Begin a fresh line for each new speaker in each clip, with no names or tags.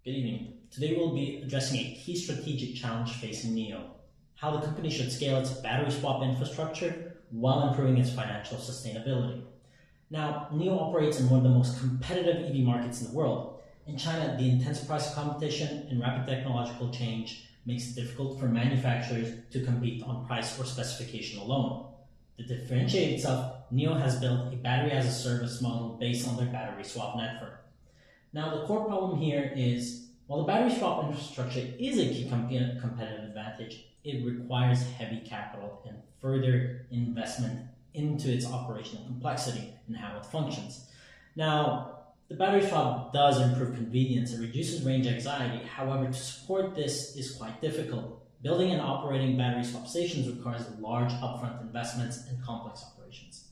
Good evening. Today we'll be addressing a key strategic challenge facing NIO, how the company should scale its battery swap infrastructure while improving its financial sustainability. Now, NIO operates in one of the most competitive EV markets in the world. In China, the intense price competition and rapid technological change makes it difficult for manufacturers to compete on price or specification alone. To differentiate itself, NIO has built a battery-as-a-service model based on their battery swap network. Now, the core problem here is, while the battery swap infrastructure is a key competitive advantage, it requires heavy capital and further investment into its operational complexity and how it functions. Now, the battery swap does improve convenience and reduces range anxiety. However, to support this is quite difficult. Building and operating battery swap stations requires large upfront investments and complex operations.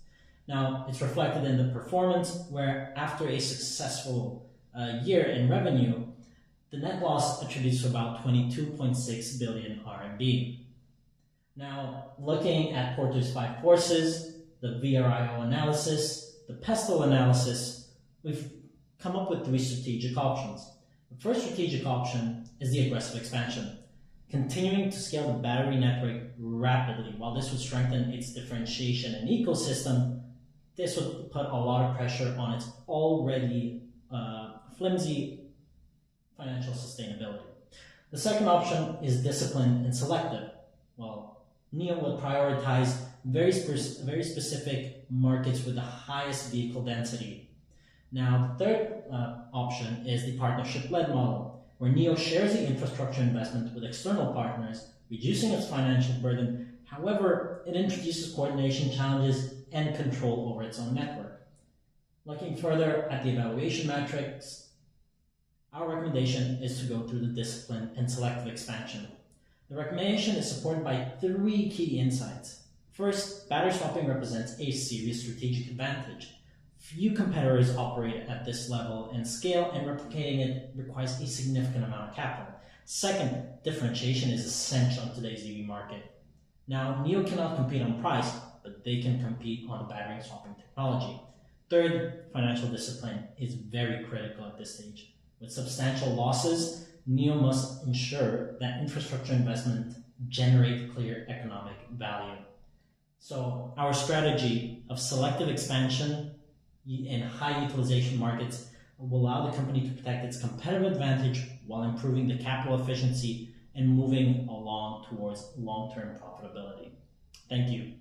Now, it's reflected in the performance, where after a successful year in revenue, the net loss attributes to about 22.6 billion RMB. Now, looking at Porter's 5 forces, the VRIO analysis, the PESTEL analysis, we've come up with 3 strategic options. The first strategic option is the aggressive expansion, continuing to scale the battery network rapidly. While this would strengthen its differentiation and ecosystem, this would put a lot of pressure on its already flimsy financial sustainability. The second option is disciplined and selective. Well, NIO will prioritize very specific markets with the highest vehicle density. Now, the third option is the partnership-led model, where NIO shares the infrastructure investment with external partners, reducing its financial burden. However, it introduces coordination challenges and control over its own network. Looking further at the evaluation metrics, our recommendation is to go through the discipline and selective expansion. The recommendation is supported by 3 key insights. First, battery swapping represents a serious strategic advantage. Few competitors operate at this level and scale, and replicating it requires a significant amount of capital. Second, differentiation is essential in today's EV market. Now, NIO cannot compete on price, but they can compete on battery swapping technology. Third, financial discipline is very critical at this stage. With substantial losses, NIO must ensure that infrastructure investment generate clear economic value. So our strategy of selective expansion in high utilization markets will allow the company to protect its competitive advantage while improving the capital efficiency and moving along towards long-term profitability. Thank you.